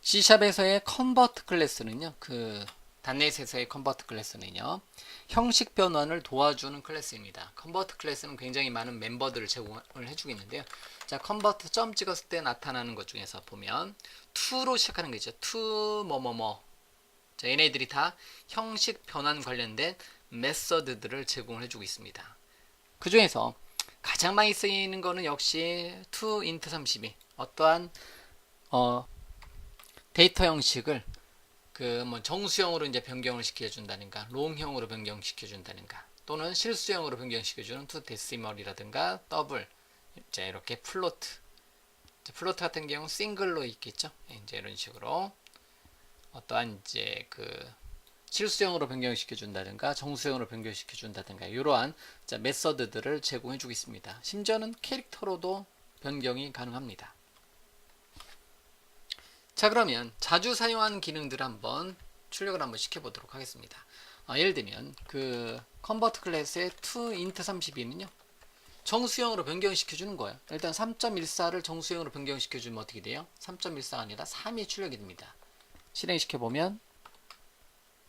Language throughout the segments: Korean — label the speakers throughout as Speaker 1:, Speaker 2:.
Speaker 1: C샵에서의 컨버트 클래스는요, 단넷에서의 컨버트 클래스는요, 형식 변환을 도와주는 클래스입니다. 컨버트 클래스는 굉장히 많은 멤버들을 제공을 해주고 있는데요. 자, 컨버트 점 찍었을 때 나타나는 것 중에서 보면 to로 시작하는 게 있죠. to 뭐뭐뭐. 자, 얘네들이 다 형식 변환 관련된 메서드들을 제공을 해주고 있습니다. 그 중에서 가장 많이 쓰이는 거는 역시 to int 32. 어떠한 데이터 형식을 뭐 정수형으로 이제 변경을 시켜준다든가 롱형으로 변경시켜준다든가 또는 실수형으로 변경시켜주는 to decimal이라든가 더블 이제 이렇게 플로트 같은 경우 싱글로 있겠죠. 이제 이런 식으로 어떠한 이제 실수형으로 변경시켜준다든가 정수형으로 변경시켜준다든가 이러한 메서드들을 제공해주고 있습니다. 심지어는 캐릭터로도 변경이 가능합니다. 자, 그러면 자주 사용하는 기능들을 한번 출력을 한번 시켜보도록 하겠습니다. 예를 들면 컨버트 클래스의 to int 32는요 정수형으로 변경시켜주는 거예요. 일단 3.14를 정수형으로 변경시켜주면 어떻게 돼요? 3.14가 아니라 3이 출력이 됩니다. 실행시켜보면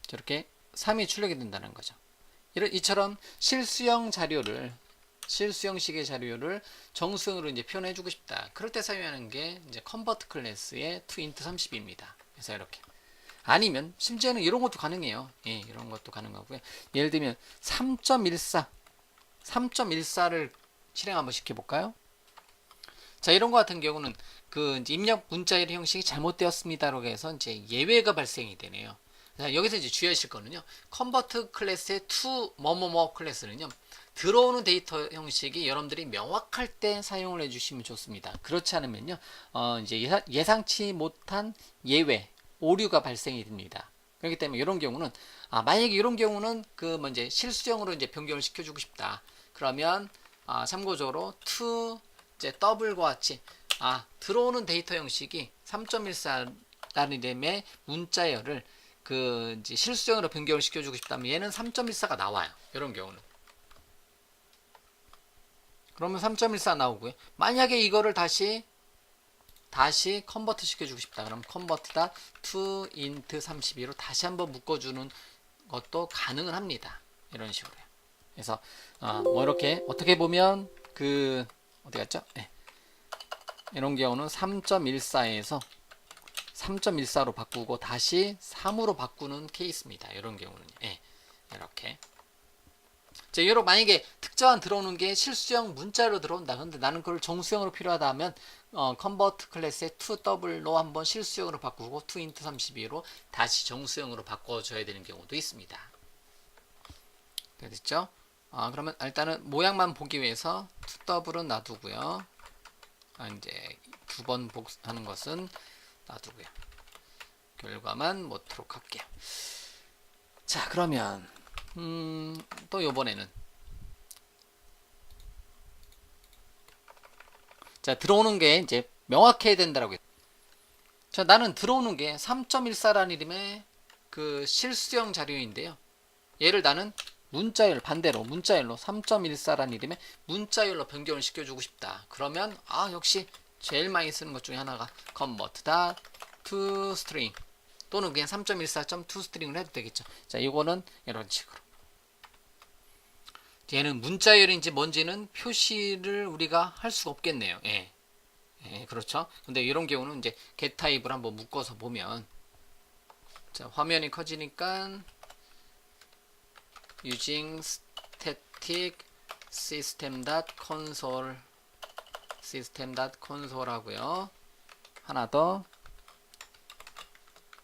Speaker 1: 저렇게 3이 출력이 된다는 거죠. 이처럼 실수형식의 자료를 정수형으로 이제 표현해주고 싶다. 그럴 때 사용하는 게 이제 컨버트 클래스의 to int 32입니다. 그래서 이렇게. 아니면 심지어는 이런 것도 가능해요. 예, 이런 것도 가능하고요. 예를 들면 3.14를 실행 한번 시켜볼까요? 자, 이런 것 같은 경우는 이제 입력 문자열 형식이 잘못되었습니다라고 해서 이제 예외가 발생이 되네요. 자, 여기서 이제 주의하실 거는요. 컨버트 클래스의 to 뭐뭐뭐 클래스는요. 들어오는 데이터 형식이 여러분들이 명확할 때 사용을 해주시면 좋습니다. 그렇지 않으면요, 이제 예상치 못한 예외, 오류가 발생이 됩니다. 그렇기 때문에 이런 경우는, 만약에 이런 경우는 뭐 이제 실수형으로 이제 변경을 시켜주고 싶다. 그러면, 참고적으로 to 이제 더블과 같이, 들어오는 데이터 형식이 3.14라는 이름의 문자열을 이제 실수형으로 변경을 시켜주고 싶다면 얘는 3.14가 나와요. 이런 경우는. 그러면 3.14 나오고요. 만약에 이거를 다시 컨버트 시켜주고 싶다. 그럼 컨버트다 to int 32로 다시 한번 묶어주는 것도 가능은 합니다. 이런 식으로요. 그래서 뭐 이렇게 어떻게 보면 어디 갔죠? 네. 이런 경우는 3.14에서 3.14로 바꾸고 다시 3으로 바꾸는 케이스입니다. 이런 경우는 이렇게. 자, 여러 만약에 특정한 들어오는 게 실수형 문자로 들어온다. 근데 나는 그걸 정수형으로 필요하다 하면 컨버트 클래스의 to double로 한번 실수형으로 바꾸고 to int 32로 다시 정수형으로 바꿔줘야 되는 경우도 있습니다. 됐죠? 그러면 일단은 모양만 보기 위해서 to double은 놔두고요. 이제 두 번 복하는 것은 놔두고요. 결과만 보도록 할게요. 자, 그러면 또 요번에는 자, 들어오는 게 이제 명확해야 된다라고 했죠. 자, 나는 들어오는 게 3.14라는 이름의 실수형 자료인데요. 얘를 나는 반대로 문자열로 3.14라는 이름의 문자열로 변경을 시켜주고 싶다. 그러면 역시 제일 많이 쓰는 것 중에 하나가 convert to string 또는 그냥 3.14.toString을 해도 되겠죠. 자, 이거는 이런 식으로. 얘는 문자열인지 뭔지는 표시를 우리가 할 수가 없겠네요. 예, 그렇죠. 근데 이런 경우는 이제 get 타입을 한번 묶어서 보면, 자, 화면이 커지니까 using static system.console 하고요. 하나 더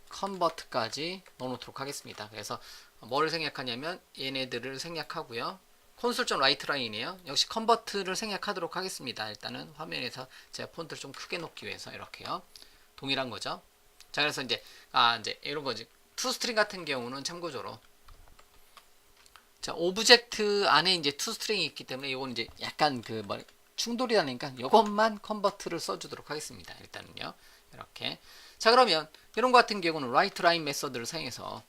Speaker 1: 컨버트까지 넣어놓도록 하겠습니다. 그래서 뭐를 생략하냐면 얘네들을 생략하고요. console.write라인이에요. 역시 컨버트를 생략하도록 하겠습니다. 일단은 화면에서 제가 폰트를 좀 크게 놓기 위해서 이렇게요. 동일한 거죠. 자, 그래서 이제 이런 거지. toString 같은 경우는 참고적으로 자, 오브젝트 안에 이제 toString이 있기 때문에 이건 이제 약간 충돌이 나니까 이것만 컨버트를 써주도록 하겠습니다. 일단은요. 이렇게. 자, 그러면 이런 거 같은 경우는 writeLine 메서드를 사용해서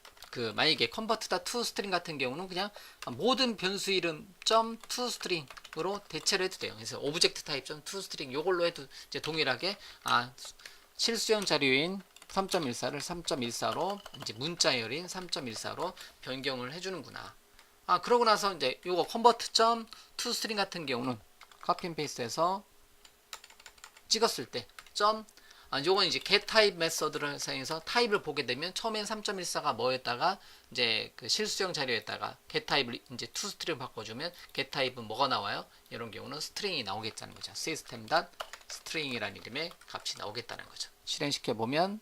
Speaker 1: 만약에 convert다 toString 같은 경우는 그냥 모든 변수 이름 .toString으로 대체를 해도 돼요. 그래서 오브젝트 타입 .toString 요걸로 해도 이제 동일하게 실수형 자료인 3.14를 3.14로 이제 문자열인 3.14로 변경을 해주는구나. 그러고 나서 이제 요거 컨버트 점 toString 같은 경우는 카피 앤 페이스트해서 찍었을 때 점 요건 이제 get type 메서드를 사용해서 타입을 보게 되면 처음엔 3.14가 뭐였다가 이제 그 실수형 자료에다가 get type를 이제 toString 바꿔주면 get type는 뭐가 나와요? 이런 경우는 string이 나오겠다는 거죠. system.string이라는 이름의 값이 나오겠다는 거죠. 실행시켜 보면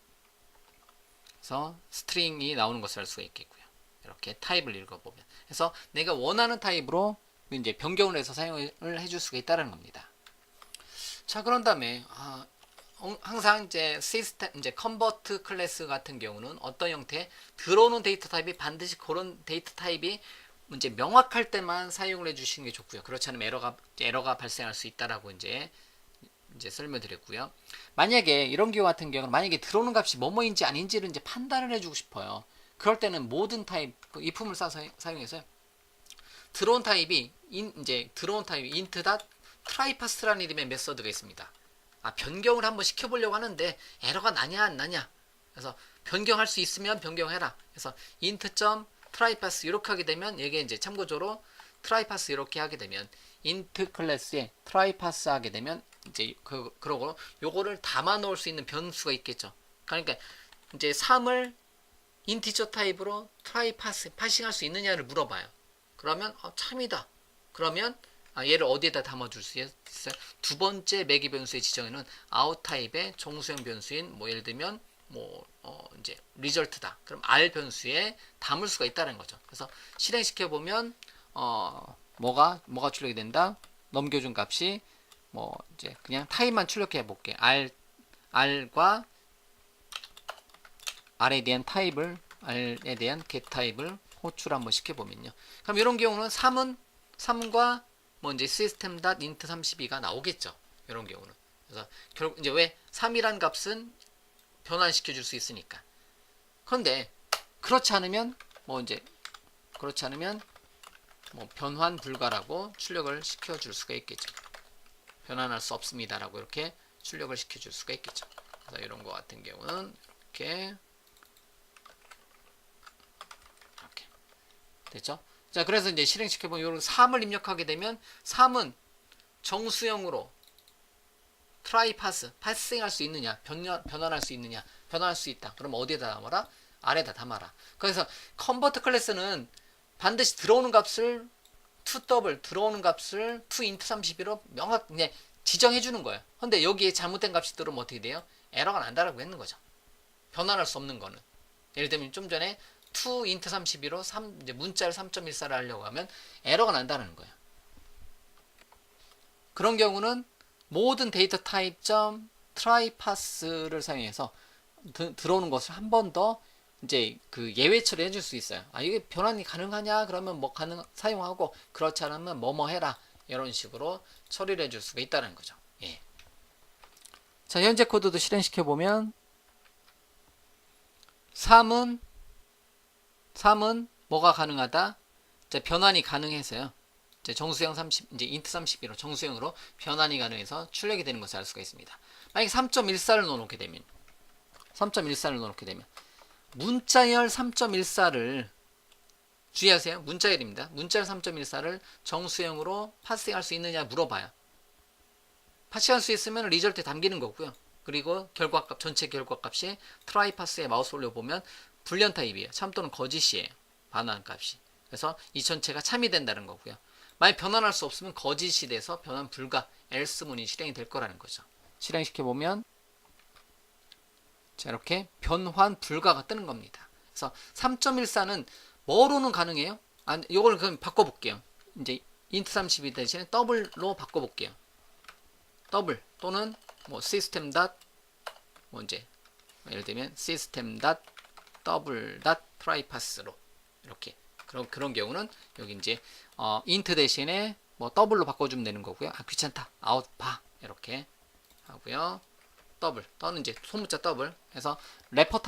Speaker 1: 그래서 string이 나오는 것을 알 수가 있겠고요. 이렇게 타입을 읽어보면 그래서 내가 원하는 타입으로 이제 변경을 해서 사용을 해줄 수가 있다는 겁니다. 자, 그런 다음에 항상 이제 시스템 이제 컨버트 클래스 같은 경우는 어떤 형태 들어오는 데이터 타입이 반드시 그런 데이터 타입이 이제 명확할 때만 사용을 해주시는 게 좋고요. 그렇지 않으면 에러가 발생할 수 있다라고 이제 설명드렸고요. 만약에 이런 경우 같은 경우는 만약에 들어오는 값이 뭐뭐인지 아닌지를 이제 판단을 해주고 싶어요. 그럴 때는 모든 타입 if을 사용해서 들어온 타입이 int.tryPass라는 이름의 메서드가 있습니다. 변경을 한번 시켜보려고 하는데 에러가 나냐 안 나냐. 그래서 변경할 수 있으면 변경해라. 그래서 int.tryPass 이렇게 하게 되면 이게 이제 참고적으로 tryPass 이렇게 하게 되면 int 클래스에 tryPass 하게 되면 이제 그러고 요거를 담아 놓을 수 있는 변수가 있겠죠. 그러니까 이제 3을 인티저 타입으로 파싱할 수 있느냐를 물어봐요. 그러면 참이다. 그러면 얘를 어디에다 담아줄 수 있어요? 두 번째 매개 변수의 지정에는 out 타입의 정수형 변수인 뭐 예를 들면 이제 result다. 그럼 r 변수에 담을 수가 있다는 거죠. 그래서 실행시켜 보면 뭐가 출력이 된다. 넘겨준 값이 이제 그냥 타입만 출력해 볼게. r과 r에 대한 get 타입을 호출 한번 시켜보면요. 그럼 이런 경우는 3과 이제 system.int32가 나오겠죠. 이런 경우는. 그래서 결국 이제 왜 3이란 값은 변환시켜 줄 수 있으니까. 그런데 그렇지 않으면 변환 불가라고 출력을 시켜 줄 수가 있겠죠. 변환할 수 없습니다라고 이렇게 출력을 시켜 줄 수가 있겠죠. 그래서 이런 거 같은 경우는 이렇게 됐죠? 자, 그래서 이제 실행시켜보면 이런 3을 입력하게 되면 3은 정수형으로 파싱할 수 있느냐, 변환할 수 있느냐, 변환할 수 있다. 그럼 어디에다 담아라? 아래다 담아라. 그래서 컨버트 클래스는 반드시 들어오는 값을 들어오는 값을 toInt32로 명확히 지정해 주는 거예요. 근데 여기에 잘못된 값이 들어오면 어떻게 돼요? 에러가 난다라고 했는 거죠. 변환할 수 없는 거는. 예를 들면 좀 전에 toInt32로 이제 문자를 3.14를 하려고 하면 에러가 난다는 거예요. 그런 경우는 모든 데이터 타입 tryPass를 사용해서 들어오는 것을 한 번 더 이제 그 예외 처리해 줄 수 있어요. 이게 변환이 가능하냐? 그러면 사용하고 그렇지 않으면 뭐뭐 해라. 이런 식으로 처리를 해줄 수가 있다는 거죠. 예. 자, 현재 코드도 실행시켜 보면 3은 뭐가 가능하다? 이제 변환이 가능해서요. 이제 정수형 이제 int32로 정수형으로 변환이 가능해서 출력이 되는 것을 알 수가 있습니다. 만약에 3.14를 넣어놓게 되면 문자열 3.14를 주의하세요. 문자열입니다. 문자열 3.14를 정수형으로 파싱할 수 있느냐 물어봐요. 파싱할 수 있으면 리절트에 담기는 거고요. 그리고 결과값 전체 결과값이 tryPass에 마우스 올려보면 불련 타입이에요. 참 또는 거짓이에요. 반환값이. 그래서 이 전체가 참이 된다는 거고요. 만약 변환할 수 없으면 거짓이 돼서 변환 불가 else 문이 실행이 될 거라는 거죠. 실행시켜보면 자, 이렇게 변환 불가가 뜨는 겁니다. 그래서 3.14는 뭐로는 가능해요? 이걸 그럼 바꿔볼게요. 이제 int32 대신에 더블로 바꿔볼게요. 더블 또는 system. 이제 예를 들면 system. 더블 tryPass로 이렇게 그런 경우는 여기 이제 int 대신에 더블로 바꿔주면 되는 거고요. 귀찮다. out 봐 이렇게 하고요. 더블 또는 이제 소문자 더블 해서 래퍼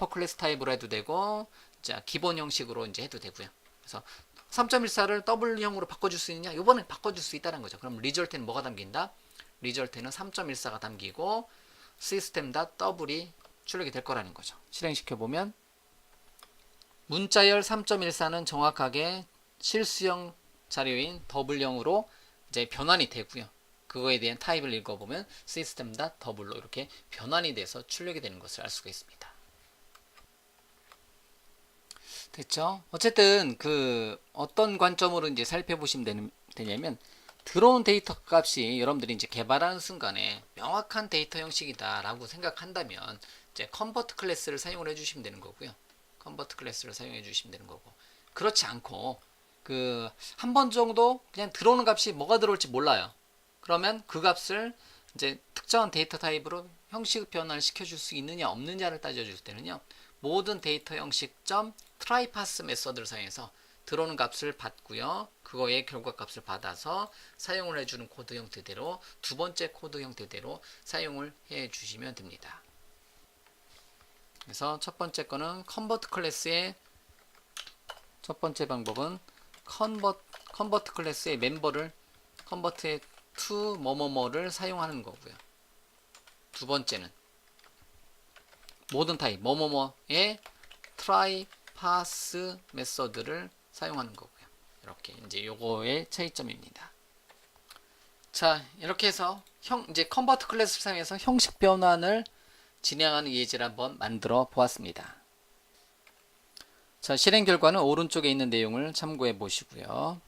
Speaker 1: 클래스 타입으로 해도 되고 자 기본 형식으로 이제 해도 되고요. 그래서 3.14를 더블형으로 바꿔줄 수 있느냐? 이번엔 바꿔줄 수 있다는 거죠. 그럼 리절트에는 뭐가 담긴다? 리절트에는 3.14가 담기고 system.더블이 출력이 될 거라는 거죠. 실행시켜 보면 문자열 3.14는 정확하게 실수형 자료인 더블형으로 이제 변환이 되고요. 그거에 대한 타입을 읽어보면 system.double로 이렇게 변환이 돼서 출력이 되는 것을 알 수가 있습니다. 됐죠? 어쨌든 그 어떤 관점으로 이제 살펴보시면 되냐면 들어온 데이터 값이 여러분들이 이제 개발하는 순간에 명확한 데이터 형식이다라고 생각한다면 이제 컨버트 클래스를 사용을 해주시면 되는 거고요. 컨버트 클래스를 사용해 주시면 되는 거고, 그렇지 않고 그 한 번 정도 그냥 들어오는 값이 뭐가 들어올지 몰라요. 그러면 그 값을 이제 특정한 데이터 타입으로 형식 변환을 시켜줄 수 있느냐 없느냐를 따져줄 때는요, 모든 데이터 형식점 트라이파스 메서드를 사용해서 들어오는 값을 받고요, 그거의 결과 값을 받아서 사용을 해주는 코드 형태대로 두 번째 코드 형태대로 사용을 해 주시면 됩니다. 그래서 첫 번째 거는 컨버트 클래스의 첫 번째 방법은 컨버트 클래스의 멤버를 컨버트 to 뭐뭐뭐를 사용하는 거고요. 두 번째는 모든 타입 뭐뭐뭐의 try pass 메서드를 사용하는 거고요. 이렇게 이제 요거의 차이점입니다. 자, 이렇게 해서 이제 컨버트 클래스를 사용해서 형식 변환을 진행하는 예제를 한번 만들어 보았습니다. 자, 실행 결과는 오른쪽에 있는 내용을 참고해 보시고요.